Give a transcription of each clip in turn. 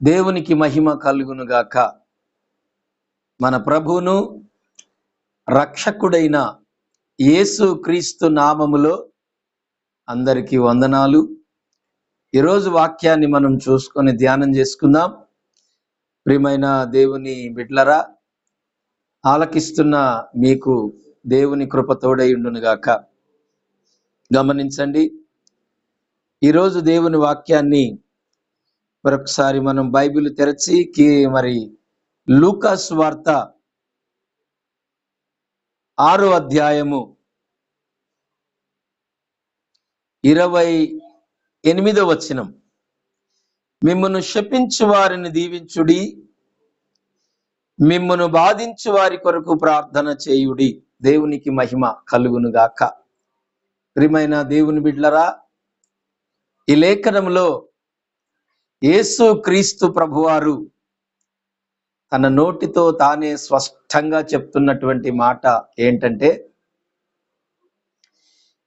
దేవునికి మహిమ కలుగునుగాక. మన ప్రభువును రక్షకుడైన యేసు క్రీస్తు నామములో అందరికీ వందనాలు. ఈరోజు వాక్యాన్ని మనం చూసుకొని ధ్యానం చేసుకుందాం. ప్రియమైన దేవుని బిడ్డలారా, ఆలకిస్తున్న మీకు దేవుని కృప తోడై ఉండునుగాక. గమనించండి, ఈరోజు దేవుని వాక్యాన్ని మరొకసారి మనం బైబిల్ తెరచి లూకాసు వార్త 6వ అధ్యాయము 28వ వచనం. మిమ్మును శపించు వారిని దీవించుడి, మిమ్మును బాధించు వారి కొరకు ప్రార్థన చేయుడి. దేవునికి మహిమ కలుగునుగాక. ప్రియమైన దేవుని బిడ్డలారా, ఈ లేఖనంలో యేసు క్రీస్తు ప్రభువారు తన నోటితో తానే స్పష్టంగా చెప్తున్నటువంటి మాట ఏంటంటే,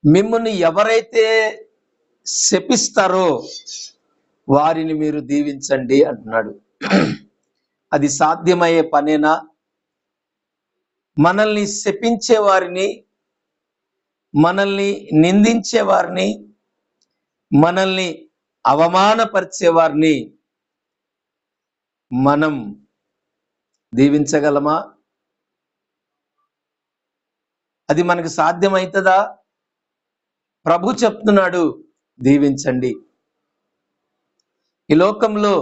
మిమ్మల్ని ఎవరైతే శపిస్తారో వారిని మీరు దీవించండి అంటున్నాడు. అది సాధ్యమయ్యే పనేనా? మనల్ని శపించే వారిని, మనల్ని నిందించే వారిని, మనల్ని అవమానపరిచే వారిని మనం దీవించగలమా? అది మనకు సాధ్యమవుతుందా? ప్రభు చెప్తున్నాడు, దీవించండి. ఈ లోకంలో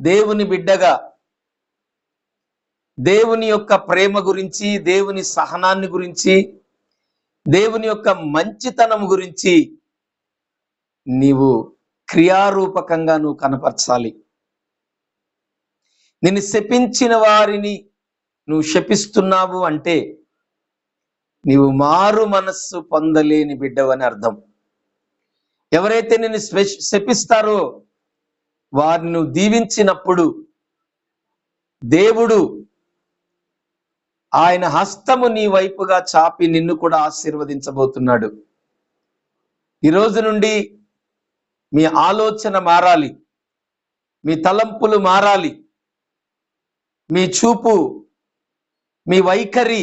దేవుని బిడ్డగా దేవుని యొక్క ప్రేమ గురించి, దేవుని సహనాన్ని గురించి, దేవుని యొక్క మంచితనం గురించి నీవు క్రియారూపకంగా నువ్వు కనపరచాలి. నిన్ను శపించిన వారిని నువ్వు శపిస్తున్నావు అంటే నీవు మారు మనస్సు పొందలేని బిడ్డవని అర్థం. ఎవరైతే నిన్ను శపిస్తారో వారిని నువ్వు దీవించినప్పుడు దేవుడు ఆయన హస్తము నీ వైపుగా చాపి నిన్ను కూడా ఆశీర్వదించబోతున్నాడు. ఈ రోజు నుండి మీ ఆలోచన మారాలి, మీ తలంపులు మారాలి, మీ చూపు, మీ వైఖరి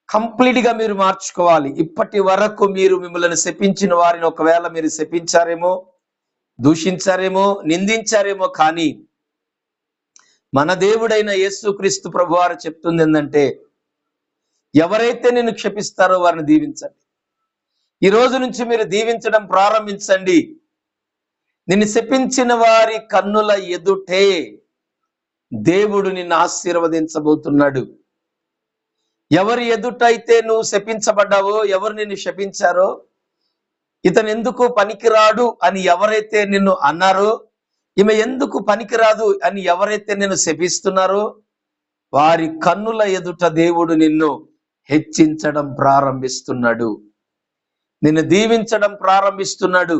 కంప్లీట్గా మీరు మార్చుకోవాలి. ఇప్పటి వరకు మీరు మిమ్మల్ని శపించిన వారిని ఒకవేళ మీరు శపించారేమో, దూషించారేమో, నిందించారేమో, కానీ మన దేవుడైన యేసుక్రీస్తు ప్రభువారు చెప్తుంది ఏంటంటే, ఎవరైతే నిన్ను క్షపిస్తారో వారిని దీవించండి. ఈ రోజు నుంచి మీరు దీవించడం ప్రారంభించండి. నిన్ను శపించిన వారి కన్నుల ఎదుటే దేవుడు నిన్ను ఆశీర్వదించబోతున్నాడు. ఎవరి ఎదుటైతే నువ్వు శపించబడ్డావో, ఎవరు నిన్ను శపించారో, ఇతను ఎందుకు పనికిరాడు అని ఎవరైతే నిన్ను అన్నారో, ఈమె ఎందుకు పనికిరాదు అని ఎవరైతే నిన్ను శపిస్తున్నారో, వారి కన్నుల ఎదుట దేవుడు నిన్ను హెచ్చించడం ప్రారంభిస్తున్నాడు, నిన్ను దీవించడం ప్రారంభిస్తున్నాడు.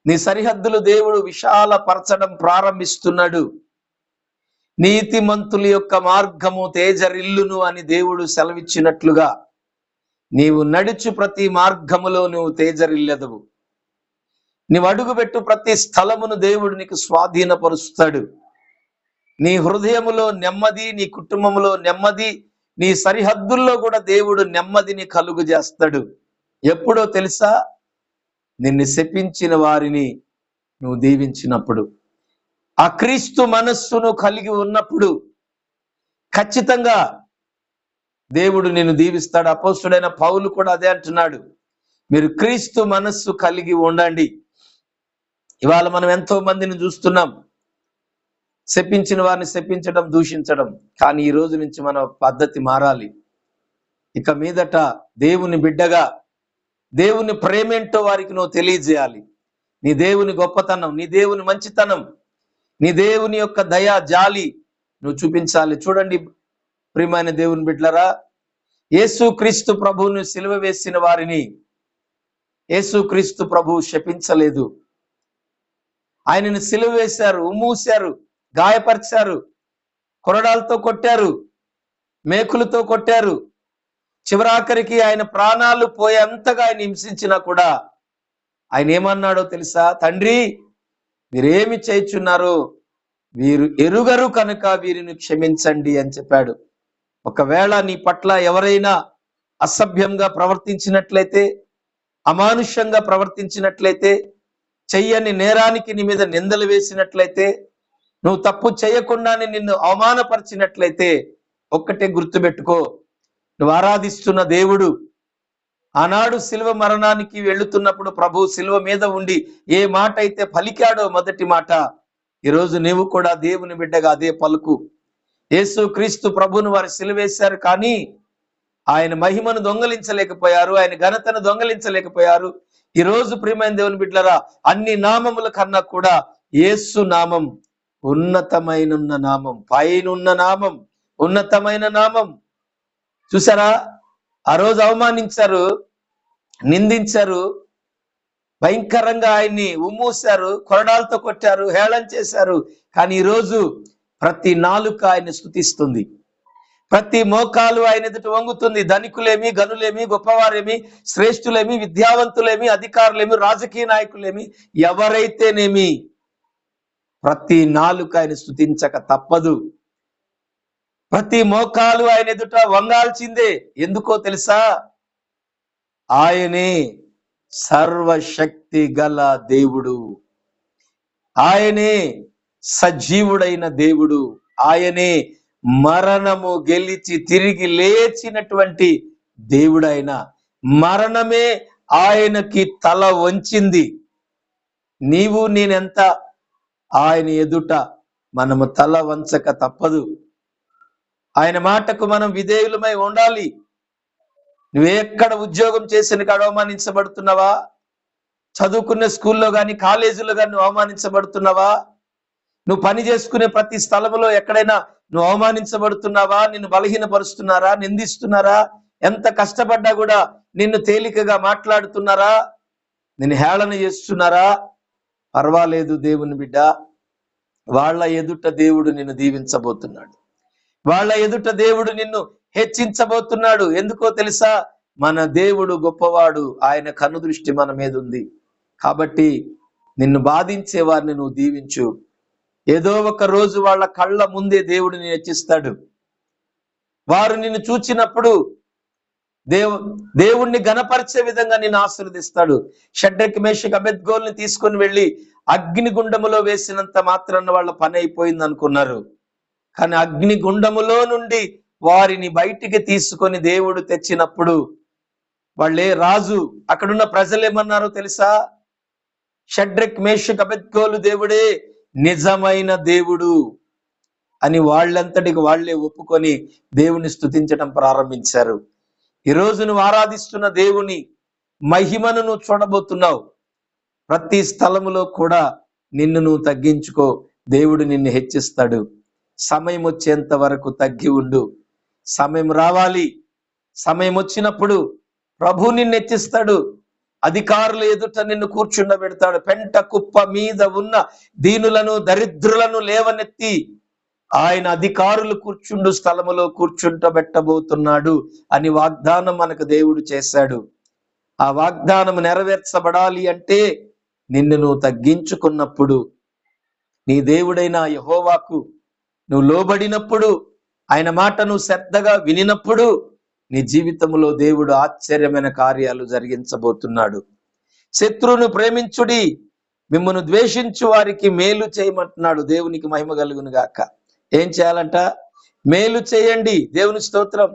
నీ సరిహద్దులు దేవుడు విశాలపరచడం ప్రారంభిస్తున్నాడు. నీతిమంతుల యొక్క మార్గము తేజరిల్లును అని దేవుడు సెలవిచ్చినట్లుగా నీవు నడుచు ప్రతి మార్గములో నువ్వు తేజరిల్లెదవు. నీవు అడుగుపెట్టు ప్రతి స్థలమును దేవుడు నీకు స్వాధీనపరుస్తాడు. నీ హృదయములో నెమ్మది, నీ కుటుంబంలో నెమ్మది, నీ సరిహద్దుల్లో కూడా దేవుడు నెమ్మదిని కలుగు చేస్తాడు. ఎప్పుడో తెలుసా? నిన్ను శపించిన వారిని నువ్వు దీవించినప్పుడు, ఆ క్రీస్తు మనస్సును కలిగి ఉన్నప్పుడు ఖచ్చితంగా దేవుడు నిన్ను దీవిస్తాడు. అపోస్తుడైన పౌలు కూడా అదే అంటున్నాడు, మీరు క్రీస్తు మనస్సు కలిగి ఉండండి. ఇవాళ మనం ఎంతో మందిని చూస్తున్నాం, శపించిన వారిని శపించడం, దూషించడం. కానీ ఈ రోజు నుంచి మన పద్ధతి మారాలి. ఇక మీదట దేవుని బిడ్డగా దేవుని ప్రేమేంటో వారికి నువ్వు తెలియజేయాలి. నీ దేవుని గొప్పతనం, నీ దేవుని మంచితనం, నీ దేవుని యొక్క దయా జాలి నువ్వు చూపించాలి. చూడండి ప్రియమైన దేవుని బిడ్డలారా, యేసు క్రీస్తు ప్రభువుని సిలువ వేసిన వారిని యేసు క్రీస్తు ప్రభువు శపించలేదు. ఆయనను సిలువ వేశారు, ఉమ్మూశారు, గాయపరిచారు, కొరడాలతో కొట్టారు, మేకులతో కొట్టారు. చివరాఖరికి ఆయన ప్రాణాలు పోయేంతగా ఆయన హింసించినా కూడా ఆయన ఏమన్నాడో తెలుసా? తండ్రి, వీరేమి చేయుచున్నారో వీరు ఎరుగరు కనుక వీరిని క్షమించండి అని చెప్పాడు. ఒకవేళ నీ పట్ల ఎవరైనా అసభ్యంగా ప్రవర్తించినట్లయితే, అమానుష్యంగా ప్రవర్తించినట్లయితే, చెయ్యని నేరానికి నీ మీద నిందలు వేసినట్లయితే, నువ్వు తప్పు చేయకుండానే నిన్ను అవమానపరిచినట్లయితే ఒక్కటే గుర్తుపెట్టుకో, నువ్వు ఆరాధిస్తున్న దేవుడు ఆనాడు శిలువ మరణానికి వెళుతున్నప్పుడు ప్రభు శిలువ మీద ఉండి ఏ మాట అయితే పలికాడో మొదటి మాట, ఈరోజు నీవు కూడా దేవుని బిడ్డగా అదే పలుకు. యేసు క్రీస్తు ప్రభును వారు సిలువేశారు, కానీ ఆయన మహిమను దొంగలించలేకపోయారు, ఆయన ఘనతను దొంగలించలేకపోయారు. ఈరోజు ప్రియమైన దేవుని బిడ్డలారా, అన్ని నామముల కన్నా కూడా యేసు నామం ఉన్నతమైన నామం, పైనున్న నామం, ఉన్నతమైన నామం. చూసారా, ఆ రోజు అవమానించారు, నిందించారు, భయంకరంగా ఆయన్ని ఉమ్మూశారు, కొరడాలతో కొట్టారు, హేళన చేశారు. కానీ ఈరోజు ప్రతి నాలుక ఆయన్ని స్తుతిస్తుంది, ప్రతి మోకాలు ఆయన ఎదుట వంగుతుంది. ధనికులేమి, గనులేమి, గొప్పవారేమి, శ్రేష్ఠులేమి, విద్యావంతులేమి, అధికారులేమి, రాజకీయ నాయకులేమి, ఎవరైతేనేమి ప్రతి నాలుక ఆయన స్తుతించక తప్పదు. ప్రతి మోకాలు ఆయన ఎదుట వంగాల్సిందే. ఎందుకో తెలుసా? ఆయనే సర్వశక్తి గల దేవుడు, ఆయనే సజీవుడైన దేవుడు, ఆయనే మరణము గెలిచి తిరిగి లేచినటువంటి దేవుడైన, మరణమే ఆయనకి తల వంచింది. నీవు నేనెంత ఆయన ఎదుట మనము తల వంచక తప్పదు. ఆయన మాటకు మనం విధేయులమై ఉండాలి. నువ్వెక్కడ ఉద్యోగం చేసిన కాడ అవమానించబడుతున్నావా? చదువుకునే స్కూల్లో కానీ కాలేజీలో కానీ నువ్వు అవమానించబడుతున్నావా? నువ్వు పని చేసుకునే ప్రతి స్థలంలో ఎక్కడైనా నువ్వు అవమానించబడుతున్నావా? నిన్ను బలహీనపరుస్తున్నారా? నిందిస్తున్నారా? ఎంత కష్టపడ్డా కూడా నిన్ను తేలికగా మాట్లాడుతున్నారా? నిన్ను హేళన చేస్తున్నారా? పర్వాలేదు దేవుని బిడ్డ, వాళ్ళ ఎదుట దేవుడు నిన్ను దీవించబోతున్నాడు, వాళ్ళ ఎదుట దేవుడు నిన్ను హెచ్చించబోతున్నాడు. ఎందుకో తెలుసా? మన దేవుడు గొప్పవాడు, ఆయన కనుదృష్టి మన మీద ఉంది. కాబట్టి నిన్ను బాధించే వారిని నువ్వు దీవించు. ఏదో ఒక రోజు వాళ్ళ కళ్ళ ముందే దేవుడు నిన్ను హెచ్చిస్తాడు. వారు నిన్ను చూచినప్పుడు దేవుణ్ణి గణపరిచే విధంగా నిన్ను ఆశీర్వదిస్తాడు. షడ్రక్ మేషక్ అబేద్గోల్ని తీసుకొని వెళ్ళి అగ్నిగుండములో వేసినంత మాత్రాన వాళ్ళ పని అయిపోయింది అనుకున్నారు. కానీ అగ్నిగుండములో నుండి వారిని బయటికి తీసుకొని దేవుడు తెచ్చినప్పుడు వాళ్ళే రాజు, అక్కడున్న ప్రజలు ఏమన్నారో తెలుసా? షడ్రక్ మేషక్ అబేద్గోలు దేవుడే నిజమైన దేవుడు అని వాళ్ళంతటికి వాళ్లే ఒప్పుకొని దేవుని స్తుతించడం ప్రారంభించారు. ఈరోజు నువ్వు ఆరాధిస్తున్న దేవుని మహిమను నువ్వు చూడబోతున్నావు. ప్రతి స్థలములో కూడా నిన్ను నువ్వు తగ్గించుకో, దేవుడు నిన్ను హెచ్చిస్తాడు. సమయం వచ్చేంత వరకు తగ్గి ఉండు. సమయం రావాలి, సమయం వచ్చినప్పుడు ప్రభు నిన్ను హెచ్చిస్తాడు. అధికారుల ఎదుట నిన్ను కూర్చుండబెడతాడు. పెంట కుప్ప మీద ఉన్న దీనులను, దరిద్రులను లేవనెత్తి ఆయన అధికారులు కూర్చుండు స్థలములో కూర్చుంటబెట్టబోతున్నాడు అని వాగ్దానం మనకు దేవుడు చేశాడు. ఆ వాగ్దానం నెరవేర్చబడాలి అంటే నిన్ను నువ్వు తగ్గించుకున్నప్పుడు, నీ దేవుడైన యెహోవాకు నువ్వు లోబడినప్పుడు, ఆయన మాట నువ్వు శ్రద్ధగా వినినప్పుడు నీ జీవితంలో దేవుడు ఆశ్చర్యమైన కార్యాలు జరిగించబోతున్నాడు. శత్రువును ప్రేమించుడి, మిమ్మల్ని ద్వేషించు వారికి మేలు చేయమంటున్నాడు. దేవునికి మహిమ కలుగును గాక. ఏం చేయాలంట? మేలు చేయండి. దేవుని స్తోత్రం.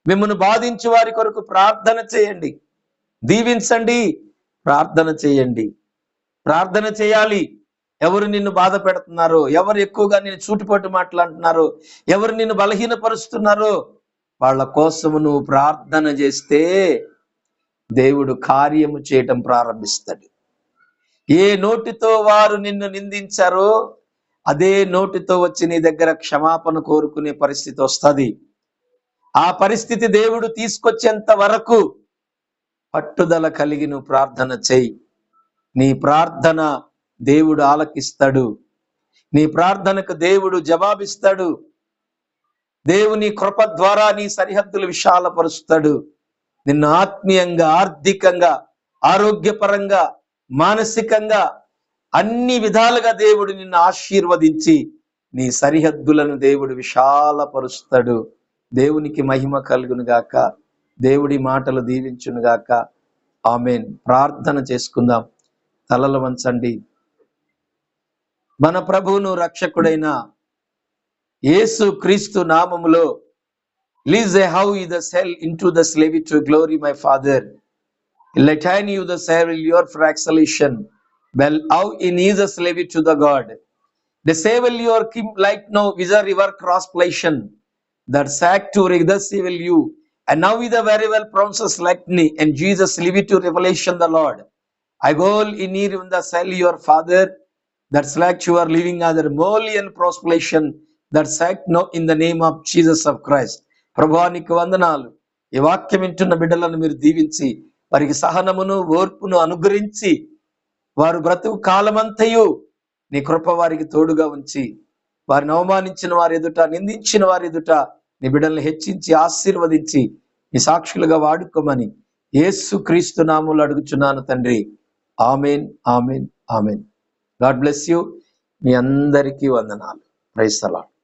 మిమ్మల్ని బాధించు వారి కొరకు ప్రార్థన చేయండి, దీవించండి, ప్రార్థన చేయండి. ప్రార్థన చేయాలి. ఎవరు నిన్ను బాధ పెడుతున్నారో, ఎవరు ఎక్కువగా నిన్ను చూటుపోటు మాట్లాడుతున్నారో, ఎవరు నిన్ను బలహీనపరుస్తున్నారో వాళ్ళ కోసము నువ్వు ప్రార్థన చేస్తే దేవుడు కార్యము చేయటం ప్రారంభిస్తాడు. ఏ నోటితో వారు నిన్ను నిందించారో అదే నోటితో వచ్చి నీ దగ్గర క్షమాపణ కోరుకునే పరిస్థితి వస్తుంది. ఆ పరిస్థితి దేవుడు తీసుకొచ్చేంత వరకు పట్టుదల కలిగి నువ్వు ప్రార్థన చేయి. నీ ప్రార్థన దేవుడు ఆలకిస్తాడు. నీ ప్రార్థనకు దేవుడు జవాబిస్తాడు. దేవుని కృప ద్వారా నీ సరిహద్దులు విశాలపరుస్తాడు. నిన్ను ఆత్మీయంగా, ఆర్థికంగా, ఆరోగ్యపరంగా, మానసికంగా అన్ని విధాలుగా దేవుడు నిన్ను ఆశీర్వదించి నీ సరిహద్దులను దేవుడు విశాలపరుస్తాడు. దేవునికి మహిమ కలుగును గాక. దేవుడి మాటలు దీవించును గాక. ఆమేన్. ప్రార్థన చేసుకుందాం. తలలు వంచండి. మన ప్రభువును రక్షకుడైన యేసు క్రీస్తు నామములో, lease how you the cell into the slavery to glory, my Father. Let you the serve your for exaltation. Well, how in is a slave to the God. The save your kim like no visa river cross plation. That sack to the civil you. And now with the very well promises like me, and Jesus leave it to revelation the Lord. I go in need in the cell your Father. That's like you are living other Molian prosperation. That sack no in the name of Jesus of Christ. ప్రభువానికి వందనాలు. ఈ వాక్యం వింటున్న బిడ్డలను మీరు దీవించి వారికి సహనమును ఓర్పును అనుగ్రహించి వారు బ్రతుకు కాలమంతయు నీ కృప వారికి తోడుగా ఉంచి వారిని అవమానించిన వారి ఎదుట, నిందించిన వారి ఎదుట నీ బిడ్డల్ని హెచ్చించి ఆశీర్వదించి నీ సాక్షులుగా వాడుకోమని యేసు క్రీస్తు నామములో అడుగుచున్నాను తండ్రి. ఆమేన్, ఆమేన్, ఆమేన్. God bless you. మీ అందరికీ వందనాలు. Praise the lord.